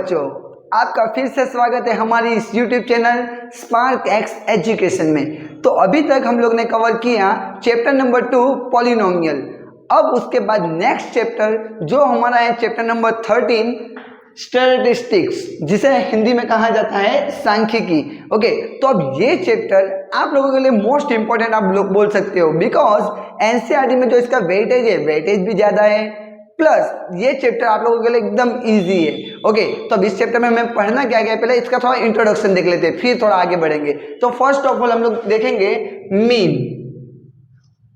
बच्चों, आपका फिर से स्वागत है हमारी इस YouTube channel spark x education में। तो अभी तक हम लोग ने कवर किया चैप्टर नंबर 2 पॉलिनोमियल। अब उसके बाद नेक्स्ट चैप्टर जो हमारा है चैप्टर नंबर 13 स्टैटिस्टिक्स, जिसे हिंदी में कहा जाता है सांख्यिकी। ओके, तो अब ये चैप्टर आप लोगों के लिए मोस्ट इंपॉर्टेंट आप लोग बोल सकते हो, बिकॉज एनसीईआरटी में जो इसका वेटेज है वेटेज भी ज्यादा है, प्लस ये चैप्टर आप लोगों के लिए एकदम इजी है। ओके, तो अब इस चैप्टर में हमें पढ़ना क्या है, पहले इसका थोड़ा इंट्रोडक्शन देख लेते हैं, फिर थोड़ा आगे बढ़ेंगे। तो फर्स्ट ऑफ ऑल हम लोग देखेंगे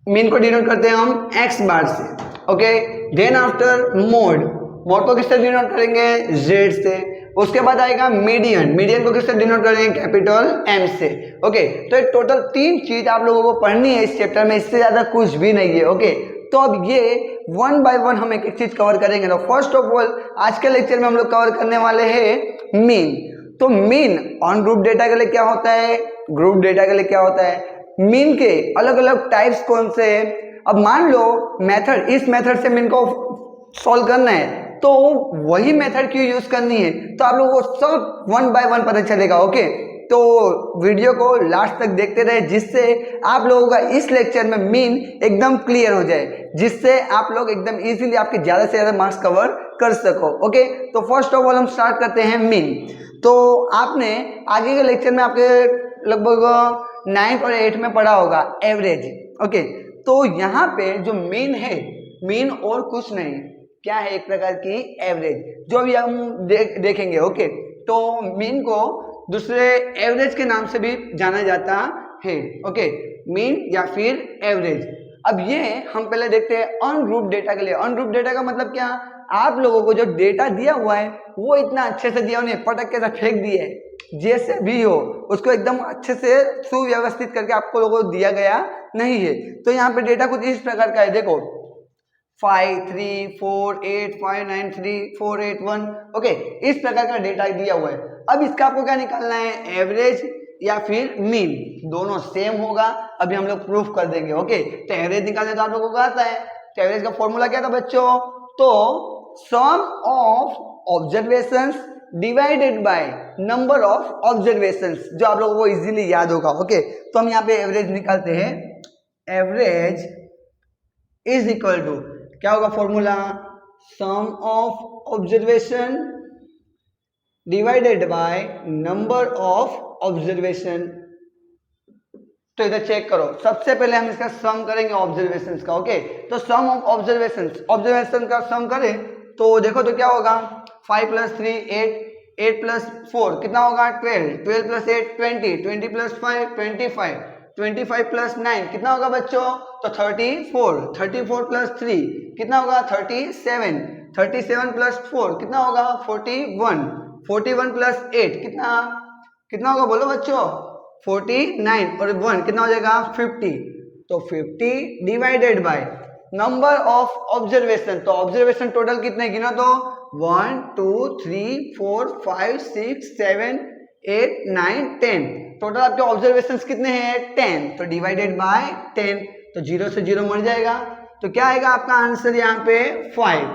मीन को डिनोट करते हैं हम एक्स बार से। ओके, देन आफ्टर मोड को किससे डिनोट करेंगे, जेड से। उसके बाद आएगा मीडियन को किससे डिनोट करेंगे, कैपिटल एम से। ओके, तो एक टोटल 3 चीज आप लोगों को पढ़नी है इस चैप्टर में, इससे ज्यादा कुछ भी नहीं है। ओके, तो अब ये वन बाय वन हम एक एक चीज कवर करेंगे। तो फर्स्ट ऑफ ऑल आज के लेक्चर में हम लोग कवर करने वाले हैं मीन। तो मीन ऑन ग्रुप डेटा के लिए क्या होता है, ग्रुप डेटा के लिए क्या होता है, मीन के अलग अलग टाइप्स कौन से हैं। अब मान लो मेथड, इस मेथड से मीन को सॉल्व करना है तो वही मेथड क्यों यूज करनी है, तो आप लोगों को सब वन बाय वन पता चलेगा। ओके, तो वीडियो को लास्ट तक देखते रहे, जिससे आप लोगों का इस लेक्चर में मीन एकदम क्लियर हो जाए, जिससे आप लोग एकदम इजीली आपके ज्यादा से ज्यादा मार्क्स कवर कर सको। ओके, तो फर्स्ट ऑफ ऑल हम स्टार्ट करते हैं मीन। तो आपने आगे के लेक्चर में आपके लगभग 9th और 8th में पढ़ा होगा एवरेज। ओके, तो यहाँ पे जो मीन है, मीन और कुछ नहीं, क्या है, एक प्रकार की एवरेज, जो भी हम देखेंगे। ओके, तो मीन को दूसरे एवरेज के नाम से भी जाना जाता है। ओके, मीन या फिर एवरेज। अब ये हम पहले देखते हैं अनग्रुप डेटा के लिए। अनग्रुप डेटा का मतलब क्या, आप लोगों को जो डेटा दिया हुआ है वो इतना अच्छे से दिया, उन्हें पटक के फेंक दिया है, जैसे भी हो उसको एकदम अच्छे से सुव्यवस्थित करके आपको लोगों को दिया गया नहीं है। तो यहाँ पे डेटा कुछ इस प्रकार का है, देखो 5 3 4 8 5 9 3 4 8 1। ओके, इस प्रकार का डेटा दिया हुआ है। अब इसका आपको क्या निकालना है, एवरेज या फिर मीन, दोनों सेम होगा। अभी हम लोग प्रूफ कर देंगे। ओके, तो एवरेज निकालने तो आप लोगों को आता है। तो एवरेज का फॉर्मूला क्या था बच्चों, तो sum of observations divided by number of observations, जो आप लोगों को इजीली याद होगा। ओके, तो हम यहाँ पे एवरेज निकालते हैं। एवरेज इज इक्वल टू क्या होगा formula, sum of observation divided by number of observation. तो इधर चेक करो, सबसे पहले हम इसका सम करेंगे ऑब्जर्वेशंस का। ओके, तो सम ऑफ ऑब्जर्वेशन का सम करें तो देखो तो क्या होगा, 5 + 3 8, 8 + 4 कितना होगा 12, 12 + 8 20, 20 + 5 25, 25 + 9 कितना होगा बच्चों, तो 34, 34 + 3 कितना होगा 37, 37 + 4 कितना होगा 41, 41 + 8 कितना होगा बोलो बच्चों 49, और 1 कितना हो जाएगा 50। तो 50 divided by number of observation, तो ऑब्जर्वेशन टोटल कितने गिनो तो 1 2 3 4 5 6 7 8 9 10, टोटल आपके ऑब्जर्वेशंस कितने हैं 10, तो डिवाइडेड बाय 10, तो 0 से 0 मर जाएगा। तो क्या आएगा आपका आंसर यहाँ पे 5।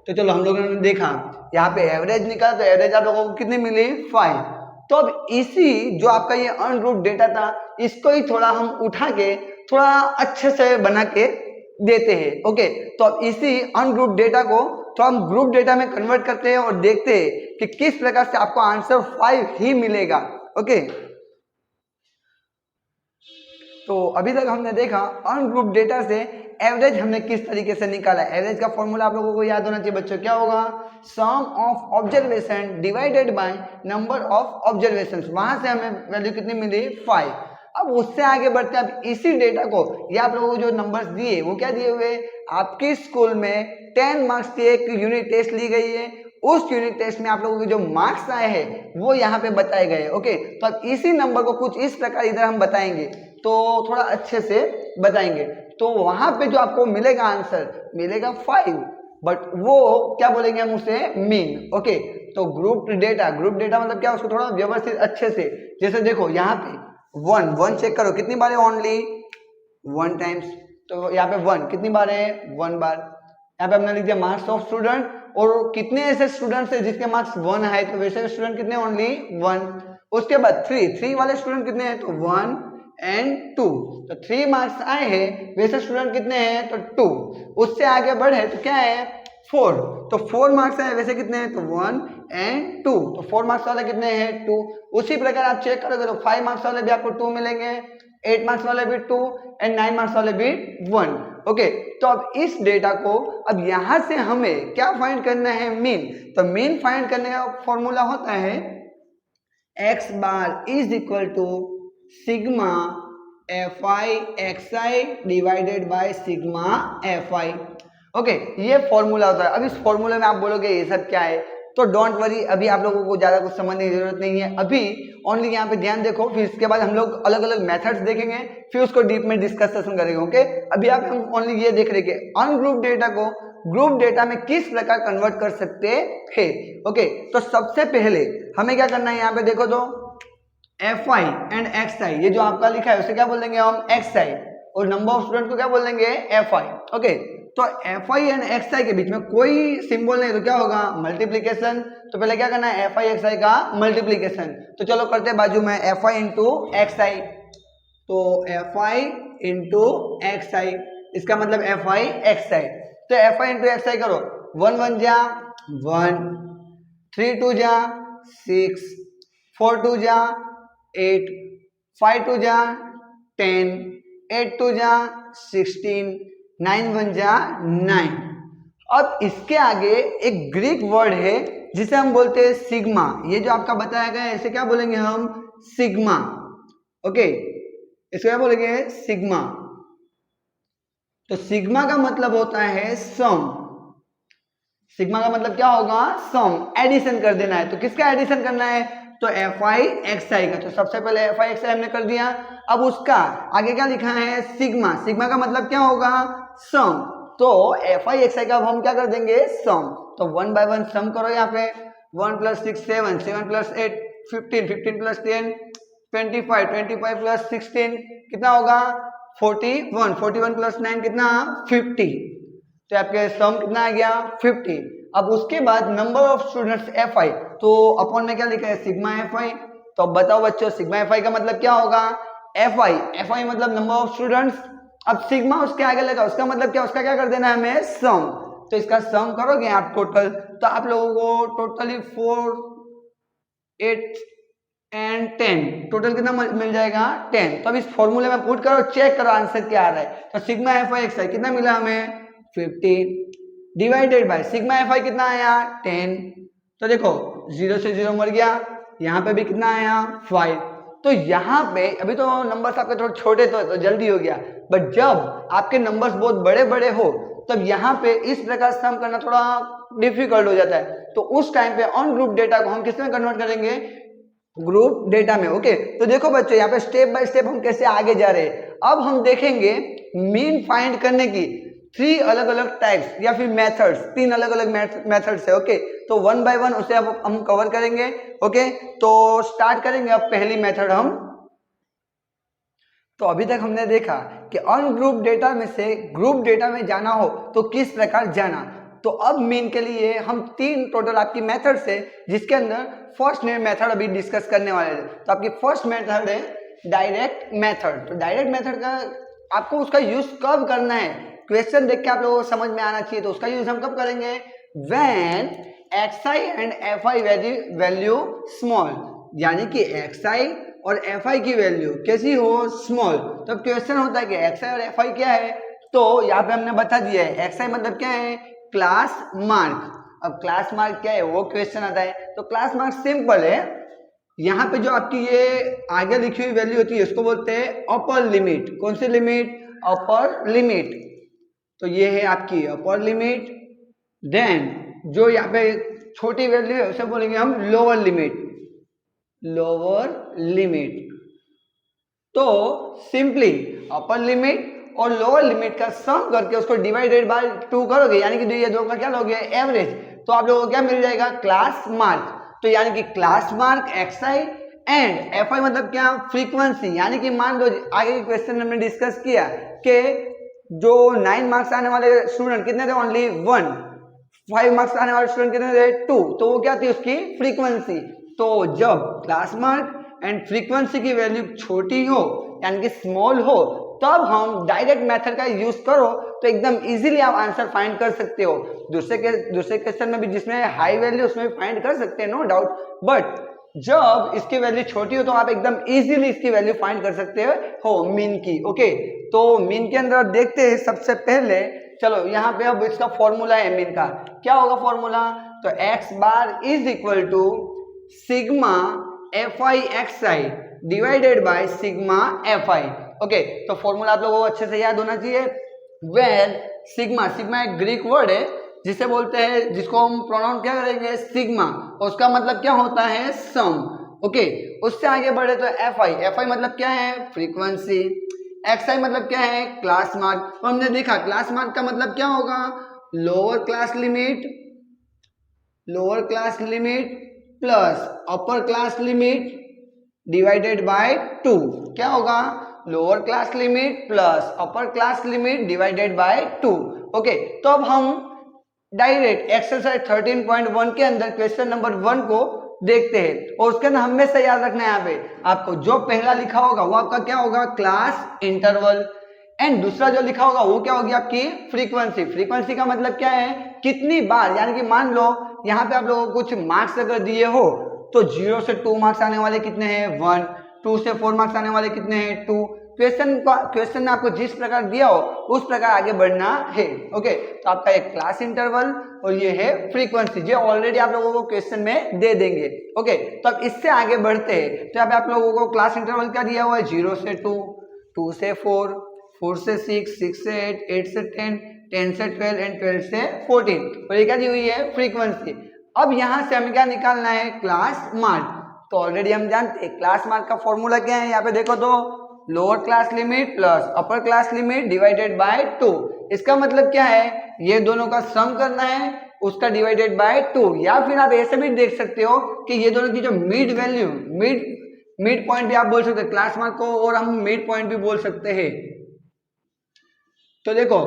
तो चलो हम लोगों ने देखा यहाँ पे एवरेज निकाला, तो एवरेज आप लोगों को कितनी मिली 5। तो अब इसी जो आपका ये अनग्रुप डेटा था, इसको ही थोड़ा हम उठा के थोड़ा अच्छे से बना के देते हैं। ओके, तो अब इसी अनग्रुप डेटा को तो हम ग्रुप डेटा में कन्वर्ट करते हैं और देखते हैं कि किस प्रकार से आपको आंसर 5 ही मिलेगा। ओके, तो अभी तक हमने देखा अनग्रुप डेटा से एवरेज हमने किस तरीके से निकाला। एवरेज का फॉर्मूला आप लोगों को याद होना चाहिए बच्चों, क्या होगा, sum of observation divided by number of observations, वहां से हमें वैल्यू कितनी मिली 5। अब उससे आगे बढ़ते हैं, अब इसी डेटा को, ये आप लोगों को जो नंबर्स दिए वो क्या दिए हुए, आपके स्कूल में 10 मार्क्स की एक यूनिट टेस्ट ली गई है, उस यूनिट टेस्ट में आप लोगों के जो मार्क्स आए हैं वो यहाँ पे बताए गए। ओके, तो अब इसी नंबर को कुछ इस प्रकार इधर हम बताएंगे, तो थोड़ा अच्छे से बताएंगे। तो वहां पे जो आपको मिलेगा आंसर मिलेगा 5, बट वो क्या बोलेंगे हम उसे मीन। ओके, तो ग्रुप डेटा मतलब क्या, उसको थोड़ा व्यवस्थित अच्छे से, जैसे देखो यहाँ पे 1 चेक करो कितनी बार है, ओनली 1 टाइम्स, तो यहाँ पे 1 कितनी बार है 1 बार। यहाँ पे हमने लिख दिया मार्क्स ऑफ स्टूडेंट, और कितने ऐसे स्टूडेंट्स है जिसके मार्क्स 1 है, तो वैसे स्टूडेंट कितने, ओनली 1। उसके बाद 3 वाले स्टूडेंट कितने हैं, तो 1 एंड 2, तो 3 मार्क्स आए हैं, वैसे स्टूडेंट कितने हैं, तो 2। उससे आगे बढ़े तो क्या है, 4, तो 4 मार्क्स आए, वैसे कितने हैं, तो 1 एंड 2, तो 4 मार्क्स वाले कितने हैं, 2। उसी प्रकार आप चेक करोगे तो 5 मार्क्स वाले भी आपको 2 मिलेंगे, 8 मार्क्स वाले भी 2 एंड 9 मार्क्स वाले भी 1। ओके, तो अब इस डेटा को अब यहां से हमें क्या फाइंड करना है, मीन। तो मीन फाइंड करने का फॉर्मूला होता है x bar is equal to sigma fi xi divided by sigma fi। Okay, ये फॉर्मूला होता है। अब इस फॉर्मूले में आप बोलोगे ये सब क्या है, तो डोंट वरी, अभी आप लोगों को ज्यादा कुछ समझने की जरूरत नहीं है। अभी ओनली यहाँ पे ध्यान देखो, फिर इसके बाद हम लोग अलग अलग मेथड्स देखेंगे, फिर उसको डीप में डिस्कशन करेंगे। ओके, अभी आप हम ओनली ये देख रहे कि अनग्रुप डेटा को ग्रुप डेटा में किस प्रकार कन्वर्ट कर सकते हैं। ओके, तो सबसे पहले हमें क्या करना है, यहाँ पे देखो तो fi एंड xi, ये जो आपका लिखा है उसे क्या बोल देंगे हम, xi, और नंबर ऑफ स्टूडेंट को क्या बोल देंगे, fi। ओके, तो fi एंड xi के बीच में कोई सिंबल नहीं, तो क्या होगा, मल्टीप्लीकेशन। तो पहले क्या करना है, fi xi का मल्टीप्लीकेशन। तो चलो करते हैं बाजू में fi इंटू xi, तो fi इंटू xi, इसका मतलब fi xi। तो fi इंटू xi करो, 1 1 जा 1, 3 2 जा 6, 4 2 जा 8, 5 2 जा 10, 8 2 जा 16, 9 1 जा 9। अब इसके आगे एक ग्रीक वर्ड है जिसे हम बोलते हैं सिग्मा। ये जो आपका बताया गया है इसे क्या बोलेंगे हम, सिग्मा। ओके, इसको क्या बोलेंगे, सिग्मा। तो सिग्मा का मतलब होता है सम। सिग्मा का मतलब क्या होगा, सम, एडिशन कर देना है। तो किसका एडिशन करना है, तो fi xi का। तो सबसे पहले fi xi हमने कर दिया, अब उसका आगे क्या लिखा है, सिग्मा। सिग्मा का मतलब क्या होगा, सम। तो fi xi का अब हम क्या कर देंगे, सम। तो 1 बाय 1 सम करो, यहाँ पे 1 + 6 7, 7 + 8 15, 15 + 10 25, 25 + 16 कितना होगा, 41, 41 + 9 कितना, 50। तो आपके सम कितना आ गया, 50। अब उसके बाद नंबर ऑफ स्टूडेंट्स fi, तो अपॉन में क्या लिखा है, सिग्मा fi। तो अब बताओ बच्चों, सिग्मा fi का मतलब क्या होगा, fi मतलब नंबर ऑफ स्टूडेंट्स। अब सिग्मा उसके आगे लगा, उसका मतलब क्या, उसका क्या कर देना है हमें, सम। तो इसका सम करोगे आप टोटल, तो आप लोगों को टोटली 4 8 एंड 10, टोटल कितना मिल जाएगा, 10। तो अब इस फॉर्मूले में पुट करो, चेक करो आंसर क्या आ रहा है। तो सिग्मा fi xi कितना मिला हमें, 50 डिवाइडेड बाय सिग्मा fi कितना आया, 10। तो देखो 0 से 0 मर गया, यहाँ पे भी कितना आया, 5। तो यहाँ पे अभी तो नंबर्स आपके थोड़े छोटे तो जल्दी हो गया, बट जब आपके नंबर्स बहुत बड़े बड़े हो तब यहाँ पे इस प्रकार सम करना थोड़ा डिफिकल्ट हो जाता है। तो उस टाइम पे ऑन ग्रुप डेटा को हम किस में कन्वर्ट करेंगे, ग्रुप डेटा में। ओके, तो देखो बच्चों, यहाँ पे स्टेप बाय स्टेप हम कैसे आगे जा रहे हैं। अब हम देखेंगे मीन फाइंड करने की 3 अलग अलग टाइप्स या फिर मेथड्स, 3 अलग अलग मेथड्स है। ओके, तो 1 बाय 1 उसे अब हम कवर करेंगे। ओके, तो स्टार्ट करेंगे अब पहली मेथड हम। तो अभी तक हमने देखा कि अनग्रुप डेटा में से ग्रुप डेटा में जाना हो तो किस प्रकार जाना। तो अब मीन के लिए हम 3 टोटल आपकी मेथड्स है, जिसके अंदर फर्स्ट मेथड अभी डिस्कस करने वाले हैं। तो आपकी फर्स्ट मेथड है डायरेक्ट मेथड। तो डायरेक्ट मेथड का आपको उसका यूज कब करना है, क्वेश्चन देख के आप लोगों को समझ में आना चाहिए। तो उसका यूज हम कब करेंगे, when xi and fi value small, यानी कि xi और fi की वैल्यू कैसी हो, स्मॉल। तो क्वेश्चन होता है कि xi और fi क्या है, तो यहाँ पे हमने बता दिया है। xi मतलब क्या है, क्लास मार्क। अब क्लास मार्क क्या है वो क्वेश्चन आता है। तो क्लास मार्क सिंपल है, यहाँ पे जो आपकी ये आगे लिखी हुई वैल्यू होती है इसको बोलते हैं अपर लिमिट। कौन सी लिमिट, अपर लिमिट। तो ये है आपकी अपर लिमिट। देन जो यहाँ पे छोटी वैल्यू है उसे बोलेंगे हम लोअर लिमिट, लोअर लिमिट। तो सिंपली अपर लिमिट और लोअर लिमिट का सम करके उसको डिवाइडेड बाय 2 करोगे, यानी कि ये दो का क्या लोगे, एवरेज। तो आप लोगों को क्या मिल जाएगा, क्लास मार्क। तो यानी कि class mark xi and fi मतलब क्या, फ्रीक्वेंसी। यानी कि मान लो आगे के क्वेश्चन हमने डिस्कस किया कि जो 9 मार्क्स आने वाले स्टूडेंट कितने थे, ओनली 1। 5 मार्क्स आने वाले स्टूडेंट कितने थे 2, तो वो क्या थी उसकी फ्रीक्वेंसी। तो जब क्लास मार्क एंड फ्रीक्वेंसी की वैल्यू छोटी हो यानी कि स्मॉल हो तब हम डायरेक्ट मेथड का यूज करो तो एकदम इजीली आप आंसर फाइंड कर सकते हो। दूसरे क्वेश्चन में भी जिसमें हाई वैल्यू उसमें भी फाइंड कर सकते हैं, नो डाउट, बट जब इसकी वैल्यू छोटी हो तो आप एकदम इजीली इसकी वैल्यू फाइंड कर सकते हो मीन की। ओके, तो मीन के अंदर देखते हैं सबसे पहले, चलो यहाँ पे अब इसका फॉर्मूला है मीन का, क्या होगा फॉर्मूला, तो x bar is equal to sigma f i x i divided by sigma f i. Okay, तो फॉर्मूला आप लोगों को अच्छे से याद होना चाहिए। वेर सिग्मा, सिग्मा एक ग्रीक वर्ड है जिसे बोलते हैं, जिसको हम प्रोनाउन क्या करेंगे सिग्मा, उसका मतलब क्या होता है सम। ओके, उससे आगे बढ़े तो एफ आई, एफ आई मतलब क्या है फ्रीक्वेंसी, एक्स आई मतलब क्या है क्लास मार्क। तो हमने देखा क्लास मार्क का मतलब क्या होगा lower class limit plus upper class limit divided by 2। क्या होगा lower class limit plus upper class limit divided by 2। Okay, तो अब हम डायरेक्ट एक्सरसाइज 13.1 के अंदर क्वेश्चन नंबर 1 को देखते हैं और उसके अंदर हमेशा याद रखना है यहाँ पे आपको जो पहला लिखा होगा वो आपका क्या होगा क्लास इंटरवल एंड दूसरा जो लिखा होगा वो क्या होगी आपकी फ्रीक्वेंसी। फ्रीक्वेंसी का मतलब क्या है कितनी बार, यानी कि मान लो यहाँ पे आप लोगों को कुछ मार्क्स अगर दिए हो तो 0 से 2 मार्क्स आने वाले कितने हैं 1, 2 से 4 मार्क्स आने वाले कितने हैं 2। क्वेश्चन ने आपको जिस प्रकार दिया हो उस प्रकार आगे बढ़ना है। ओके, तो आपका एक क्लास इंटरवल और ये है फ्रीक्वेंसी, जो ऑलरेडी आप लोगों को क्वेश्चन में दे देंगे। ओके, तो अब इससे आगे बढ़ते हैं तो यहाँ पे आप लोगों को क्लास इंटरवल क्या दिया हुआ है 0 से 2, 2 से 4, 4 से 6, 6 से 8, 8 से 10, 10 से 12 एंड 12 से 14, और ये क्या दी हुई है फ्रीक्वेंसी। अब यहाँ से हमें क्या निकालना है क्लास मार्क। तो ऑलरेडी हम जानते हैं क्लास मार्क का फॉर्मूला क्या है, यहाँ पे देखो तो lower class limit plus upper class limit divided by 2। इसका मतलब क्या है ये दोनों का सम करना है उसका डिवाइडेड बाय 2, या फिर आप ऐसे भी देख सकते हो कि ये दोनों की जो मिड वैल्यू, मिड पॉइंट भी आप बोल सकते हैं क्लास मार्क को, और हम मिड पॉइंट भी बोल सकते हैं। तो देखो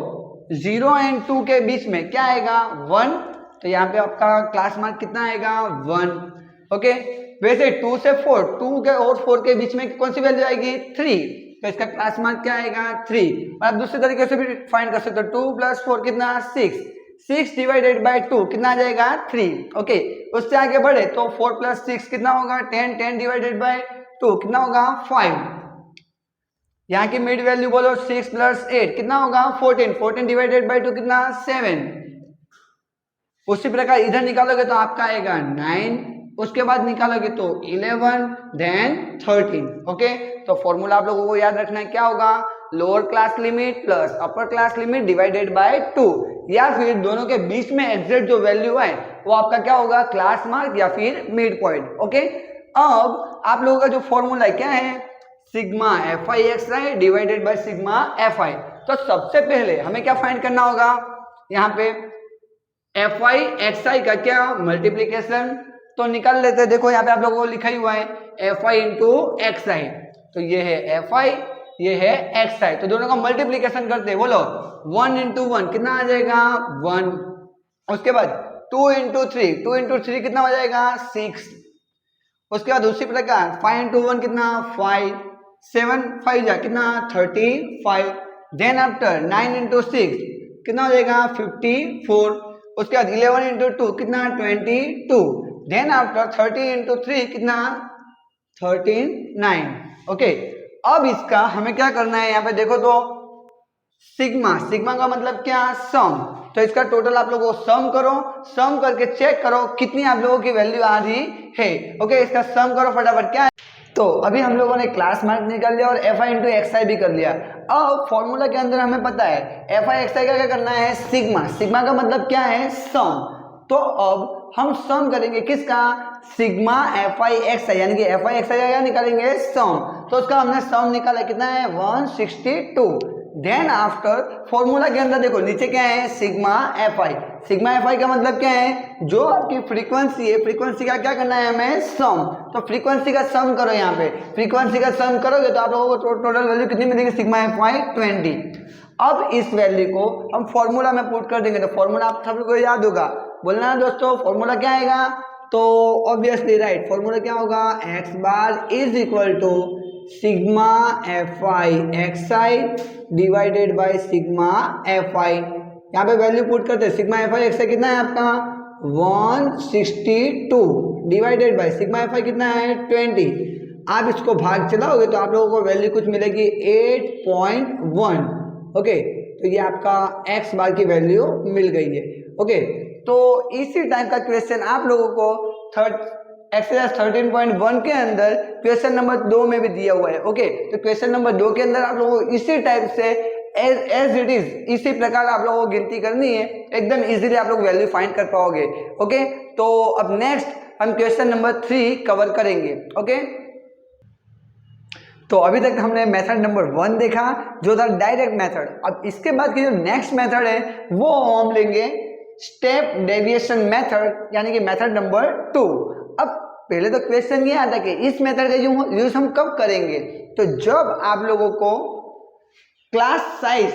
0 एंड 2 के बीच में क्या आएगा 1, तो यहाँ पे आपका क्लास मार्क कितना आएगा 1। ओके, वैसे 2 से 4, 2 के और 4 के बीच में कौन सी वैल्यू आएगी 3, तो इसका क्लास मार्क क्या आएगा 3। और आप दूसरे तरीके से भी फाइंड कर सकते हो 2 + 4 कितना 6, 6 डिवाइडेड बाय 2 कितना आ जाएगा 3। ओके, उससे आगे बढ़े तो 4 + 6 कितना होगा 10, 10 डिवाइडेड बाय 2 कितना होगा 5। यहाँ की मिड वैल्यू बोलो 6 + 8 कितना होगा 14, 14 डिवाइडेड बाय 2 कितना 7। उसी प्रकार इधर निकालोगे तो आपका आएगा 9, उसके बाद निकालोगे तो 11 देन 13। ओके, तो फॉर्मूला आप लोगों को याद रखना है क्या होगा lower class limit plus upper class limit divided by 2, या फिर दोनों के बीच में एग्जैक्ट जो वैल्यू है वो आपका क्या होगा क्लास मार्क या फिर मिड पॉइंट। ओके, अब आप लोगों का जो फॉर्मूला है क्या है sigma f i x i divided by sigma f आई। तो सबसे पहले हमें क्या फाइंड करना होगा यहाँ पे एफ आई एक्स आई का क्या मल्टीप्लीकेशन, तो निकाल लेते हैं। देखो यहाँ पे आप लोगों को लिखा ही हुआ है F I into x i, तो ये है एफ आई ये है एक्स आई, तो दोनों का मल्टीप्लीकेशन करते हैं। बोलो 1 × 1 कितना आ जाएगा 1, उसके बाद 2 × 3, 2 × 3 कितना हो जाएगा 6, उसके बाद उसी प्रकार 5 × 1 कितना 5, 7 5 जा कितना 35, देन आफ्टर 9 × 6 कितना हो जाएगा 54, उसके बाद 11 × 2 कितना 22, देन आफ्टर 30 × 3 कितना 39। ओके, अब इसका हमें क्या करना है यहाँ पे देखो तो सिग्मा, सिग्मा का मतलब क्या सम, तो इसका टोटल आप लोगों को सम करो, सम करके चेक करो कितनी आप लोगों की वैल्यू आ रही है। ओके, इसका सम करो फटाफट क्या है। तो अभी हम लोगों ने क्लास मार्क निकाल लिया और एफ आई इंटू एक्स आई भी कर लिया। अब फॉर्मूला के अंदर हमें पता है एफ आई एक्स आई का क्या करना है सिग्मा, सिग्मा का मतलब क्या है सम, तो अब हम सम करेंगे किसका सिग्मा एफ आई एक्स आई, यानी कि एफ आई एक्स आई का निकालेंगे सम, तो उसका हमने सम निकाला कितना है 162। देन आफ्टर फॉर्मूला के अंदर देखो नीचे क्या है सिग्मा एफ आई, सिग्मा एफ आई का मतलब क्या है जो आपकी फ्रीक्वेंसी है फ्रीक्वेंसी का क्या करना है हमें सम, तो फ्रीक्वेंसी का सम करो। यहाँ पे फ्रीक्वेंसी का सम करोगे तो आप लोगों को टोटल वैल्यू कितनी मिलेगी सिग्मा एफ आई 20। अब इस वैल्यू को हम फॉर्मूला में पुट कर देंगे, तो फॉर्मूला आप सब को याद होगा बोलना है दोस्तों, फॉर्मूला क्या आएगा? तो ऑब्वियसली राइट, फॉर्मूला क्या होगा? X bar is equal to sigma f i x i divided by sigma f i. यहाँ पे वैल्यू पुट करते हैं, sigma f i x i कितना है आपका 162 divided by sigma f i कितना है 20। आप इसको भाग चलाओगे तो आप लोगों को वैल्यू कुछ मिलेगी 8.1। ओके, तो ये आपका एक्स बार की वैल्यू मिल गई है। ओके, तो इसी टाइप का क्वेश्चन आप लोगों को एक्सरसाइज 13.1 के अंदर क्वेश्चन नंबर 2 में भी दिया हुआ है। ओके, तो क्वेश्चन नंबर 2 के अंदर आप लोगों को इसी टाइप से एज इट इज इसी प्रकार आप लोगों को गिनती करनी है, एकदम इजीली आप लोग वैल्यू फाइंड कर पाओगे। ओके, तो अब नेक्स्ट हम क्वेश्चन नंबर 3 कवर करेंगे। ओके, तो अभी तक हमने मेथड नंबर 1 देखा जो था डायरेक्ट मेथड। अब इसके बाद की जो नेक्स्ट मेथड है वो हम लेंगे स्टेप डेविएशन मेथड, यानी कि मेथड नंबर 2। अब पहले तो क्वेश्चन ये आता कि इस मेथड का यूज हम कब करेंगे? तो जब आप लोगों को क्लास साइज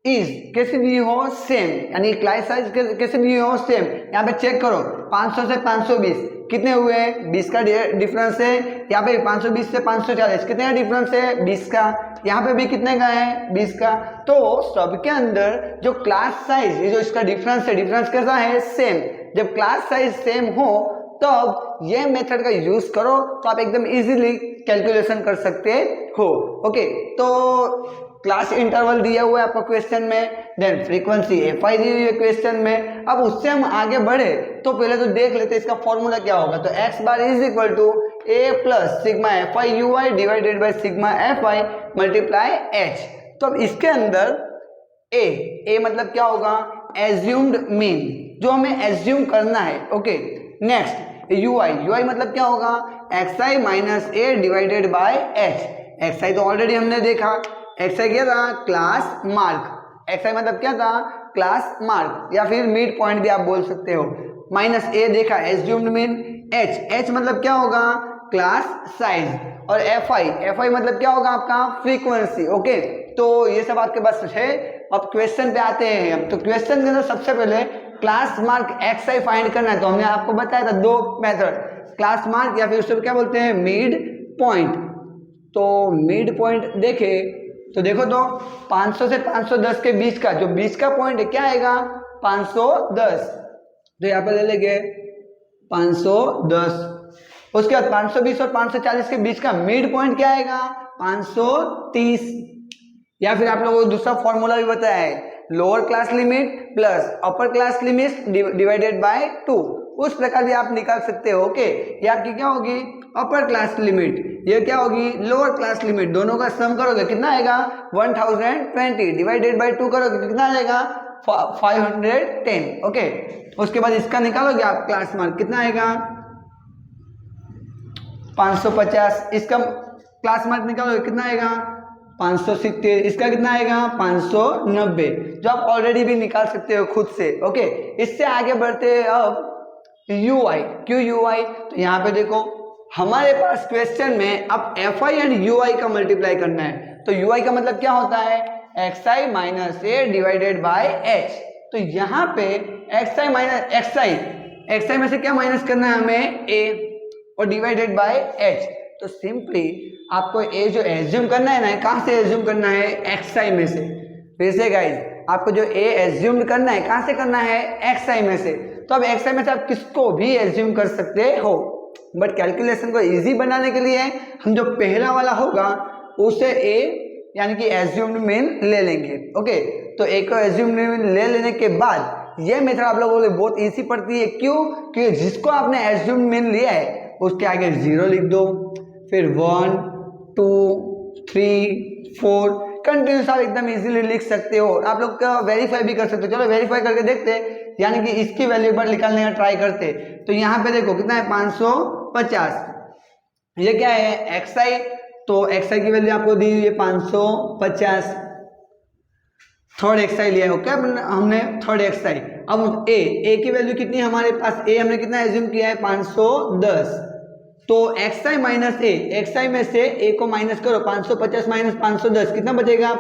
इज कैसे भी हो सेम, यानी क्लास साइज कैसे भी हो सेम। यहाँ पे चेक करो 500 से 520 कितने हुए? 20 का डिफरेंस है। यहाँ पे 520 से 540 कितने का डिफरेंस है? 20 का। यहाँ पे भी कितने का है? 20 का। तो सबके अंदर जो क्लास साइज, ये जो इसका डिफरेंस है, डिफरेंस कैसा है? सेम। जब क्लास साइज सेम हो तब ये मेथड का यूज करो तो आप एकदम इजीली कैलकुलेशन कर सकते हो। ओके, तो क्लास इंटरवल दिया हुआ है आपको क्वेश्चन में, देन फ्रीक्वेंसी एफ आई दी हुई है क्वेश्चन में। अब उससे हम आगे बढ़े तो पहले तो देख लेते हैं इसका फॉर्मूला क्या होगा। तो x bar is equal to a plus sigma f i u i divided by sigma f i multiply h. तो अब इसके अंदर ए मतलब क्या होगा? एज्यूम्ड मीन, जो हमें एज्यूम करना है। ओके, नेक्स्ट यू आई मतलब क्या होगा? X i minus a divided by h. X i तो ऑलरेडी हमने देखा, एक्स आई क्या था? Class mark. एक्स आई मतलब क्या था? क्लास मार्क या फिर मिड पॉइंट भी आप बोल सकते हो। माइनस ए देखा, एज्यूम्ड मीन। एच मतलब क्या होगा? Class size. और एफ आई मतलब क्या होगा आपका? फ्रीक्वेंसी। ओके, तो ये सब आपके पास है। अब क्वेश्चन पे आते हैं हम। तो क्वेश्चन के अंदर सबसे पहले class mark x I find करना है। तो हमने आपको बताया था 2 मेथड, क्लास मार्क या फिर उसको क्या बोलते हैं? Mid point. तो मिड पॉइंट देखे तो देखो तो 500 से 510 के बीच का जो बीच का पॉइंट है क्या आएगा? 510। तो यहाँ पर ले लेंगे 510। उसके बाद 520 और 540 के बीच का मिड पॉइंट क्या आएगा? 530। या फिर आप लोगों को दूसरा फॉर्मूला भी बताया है, lower class limit plus upper class limit divided by 2। उस प्रकार भी आप निकाल सकते हो। ओके, ये आपकी क्या होगी? अपर क्लास लिमिट, ये क्या होगी? Lower class limit. दोनों का सम करोगे कितना आएगा? 1020 डिवाइडेड बाय 2 करोगे कितना आ जाएगा? 510। ओके, उसके बाद इसका निकालोगे आप क्लास मार्क कितना आएगा? 550। इसका क्लास मार्क निकालोगे कितना आएगा? 570। इसका कितना आएगा? 590, जो आप ऑलरेडी भी निकाल सकते हो खुद से। ओके, इससे आगे बढ़ते हैं अब यू आई। क्यों यू आई? तो यहाँ पे देखो हमारे पास क्वेश्चन में अब एफ आई एंड यू आई का मल्टीप्लाई करना है। तो यू आई का मतलब क्या होता है? X i minus a divided by H. तो यहाँ पे एक्स आई माइनस एक्स आई में से क्या माइनस करना है हमें? ए, और डिवाइडेड बाय एच। तो सिंपली आपको ए जो एज्यूम करना है ना, कहाँ से एज्यूम करना है? एक्स आई में से। फिर से गाइज, आपको जो ए एज्यूम करना है कहाँ से करना है? एक्स आई में से। तो अब एक्स आई में से आप किसको भी एज्यूम कर सकते हो, बट कैलकुलेशन को इजी बनाने के लिए हम जो पहला वाला होगा उसे ए यानी कि एज्यूम्ड मीन ले लेंगे। ओके, तो ए को एज्यूम्ड मीन ले लेने के बाद ये मेथड आप लोगों को बहुत इजी पड़ती है। क्यों? क्योंकि जिसको आपने एज्यूम्ड मीन लिया है उसके आगे 0 लिख दो, फिर 1 2 3 4 कंटिन्यूस आप एकदम इजीली लिख सकते हो। आप लोग का वेरीफाई भी कर सकते हो। चलो वेरीफाई करके देखते हैं, यानी कि इसकी वैल्यू पर निकालने का ट्राई करते। तो यहाँ पे देखो कितना है? 550। ये क्या है? X i. तो एक्स आई की वैल्यू आपको दी हुई है 550। थर्ड एक्स आई लिया है। ओके, हमने थर्ड एक्स आई। अब ए की वैल्यू कितनी है हमारे पास? ए हमने कितना एज्यूम किया है? 510। तो x i minus A, x आई में से ए को माइनस करो, 550 माइनस 510 कितना बचेगा?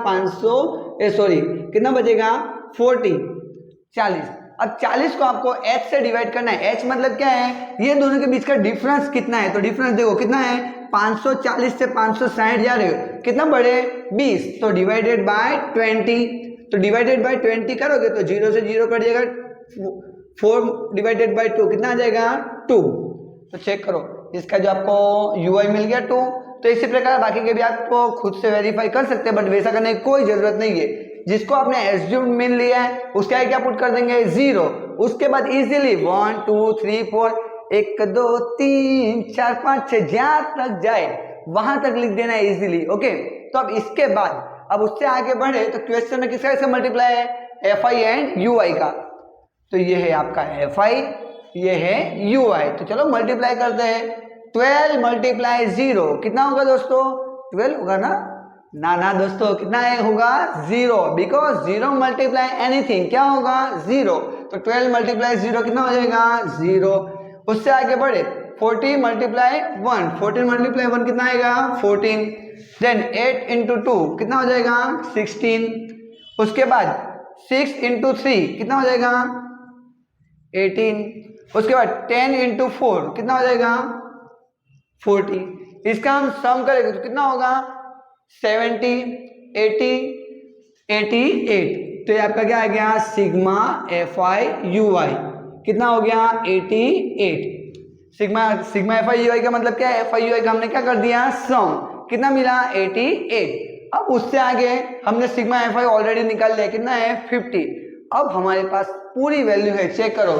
कितना बचेगा? 40। अब 40 को आपको h से डिवाइड करना है। h मतलब क्या है, ये दोनों के बीच का डिफरेंस कितना है, तो डिफरेंस देखो कितना है, 540 से 560 जा रहे हो, कितना बढ़े 20, तो डिवाइडेड बाय 20, तो डिवाइडेड बाय 20 करोगे तो 0 से 0 कट जाएगा, 4 डिवाइडेड बाय 2 कितना आ जाएगा 2, तो चेक करो इसका जो आपको ui मिल गया 2। तो इसी प्रकार बाकी के भी आपको खुद से वेरीफाई कर सकते हैं, बट वैसा करने की कोई जरूरत नहीं है। जिसको आपने एज्यूम्ड मीन लिया है उसके आगे क्या पुट कर देंगे 0, उसके बाद इजीली 1 2 3 4 1 2 3 4 5 6 जहां तक जाए वहां तक लिख देना है इजीली। ओके, तो अब इसके बाद अब उससे आगे बढ़े तो क्वेश्चन में किसका मल्टीप्लाई है, fi एंड ui का, तो ये है आपका fi, ये है ui, तो चलो मल्टीप्लाई करते हैं। 12 मल्टीप्लाई 0 कितना होगा दोस्तों, 12 होगा ना, ना दोस्तों कितना होगा 0, बिकॉज 0 मल्टीप्लाई एनीथिंग क्या होगा 0, तो 12 मल्टीप्लाई 0 कितना हो जाएगा 0। उससे आगे बढ़े 40 मल्टीप्लाई 1, 14 मल्टीप्लाई 1 कितना आएगा 14, देन 8 इंटू 2 कितना हो जाएगा 16, उसके बाद 6 इंटू 3 कितना हो जाएगा 18, उसके बाद 10 इंटू 4 कितना हो जाएगा 40, इसका हम सम करेंगे तो कितना होगा 70 80 88, तो ये आपका क्या आ गया सिग्मा fi ui कितना हो गया 88। सिग्मा fi ui का मतलब क्या है, fi ui का हमने क्या कर दिया सम, कितना मिला 88। अब उससे आगे हमने सिग्मा fi ऑलरेडी निकाल लिया, कितना है 50। अब हमारे पास पूरी वैल्यू है, चेक करो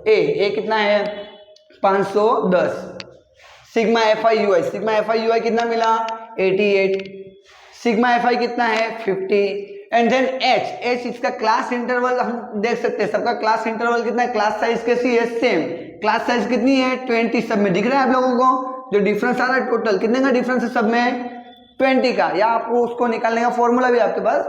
ए कितना है 510, सिग्मा fi ui कितना मिला 88, सिग्मा fi कितना है 50, एंड देन h इसका क्लास इंटरवल हम देख सकते हैं, सबका क्लास इंटरवल कितना है, क्लास साइज कैसी है सेम, क्लास साइज कितनी है 20, सब में दिख रहा है आप लोगों को, जो डिफरेंस आ रहा है टोटल कितने का डिफरेंस है सब में 20 का, या आपको उसको निकालने का फॉर्मूला भी आपके पास,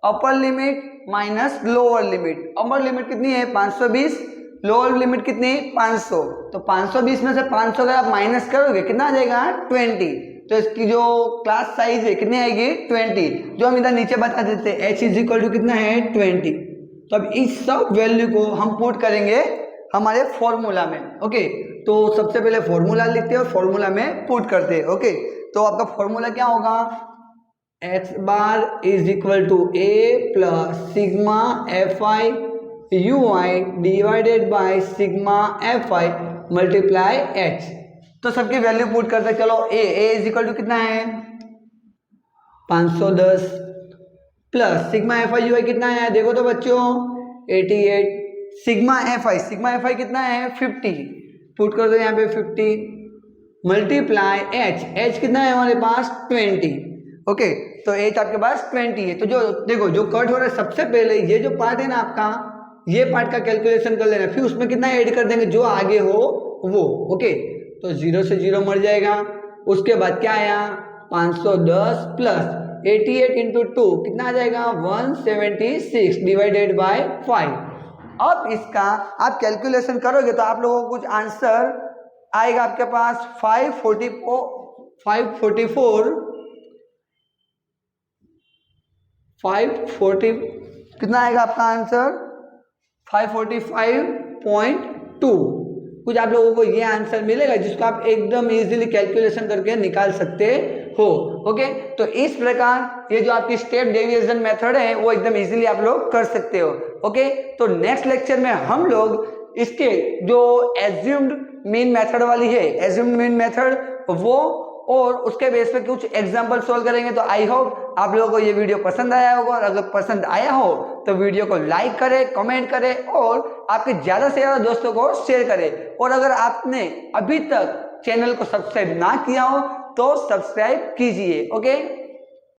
upper limit minus lower limit, upper limit कितनी है 520, लोअर लिमिट कितनी 500, तो 520 में से 500 अगर आप माइनस करोगे कितना आ जाएगा 20, तो इसकी जो क्लास साइज है कितनी आएगी 20, जो हम इधर नीचे बता देते हैं h इज इक्वल टू कितना है 20। तो अब इस सब वैल्यू को हम पुट करेंगे हमारे फॉर्मूला में। ओके, तो सबसे पहले फॉर्मूला लिखते हैं और फॉर्मूला में पुट करते हैं। ओके, तो आपका फॉर्मूला क्या होगा, x bar is equal to a plus sigma fi ui divided by sigma fi multiply h। तो सबकी वैल्यू पुट करते चलो, a इज इक्वल टू कितना है 510 प्लस सिग्मा fi ui कितना है देखो तो बच्चों 88, सिग्मा fi कितना है 50, पुट कर दो यहाँ पे 50 मल्टीप्लाई h कितना है हमारे पास 20। ओके, तो h आपके पास 20 है, तो जो देखो जो कट हो रहा है सबसे पहले ये जो पार्ट है ना आपका, ये पार्ट का कैलकुलेशन कर लेना, फिर उसमें कितना ऐड कर देंगे जो आगे हो वो। ओके, तो 0 से 0 मर जाएगा, उसके बाद क्या आया 510 प्लस 88 इंटू 2 कितना आ जाएगा 176 डिवाइडेड बाय 5। अब इसका आप कैलकुलेशन करोगे तो आप लोगों को कुछ आंसर आएगा आपके पास 540 कितना आएगा आपका आंसर 545.2, कुछ आप लोगों को ये आंसर मिलेगा जिसको आप एकदम इजीली कैलकुलेशन करके निकाल सकते हो। ओके, तो इस प्रकार ये जो आपकी स्टेप डेविएशन मेथड है वो एकदम इजीली आप लोग कर सकते हो। ओके, तो नेक्स्ट लेक्चर में हम लोग इसके जो एज्यूम्ड मीन मेथड वाली है, एज्यूम्ड मीन मेथड वो और उसके बेस पे कुछ एग्जाम्पल सोल्व करेंगे। तो आई होप आप लोगों को ये वीडियो पसंद आया होगा, और अगर पसंद आया हो तो वीडियो को लाइक करें, कमेंट करें और आपके ज़्यादा से ज़्यादा दोस्तों को शेयर करें। और अगर आपने अभी तक चैनल को सब्सक्राइब ना किया हो तो सब्सक्राइब कीजिए। ओके।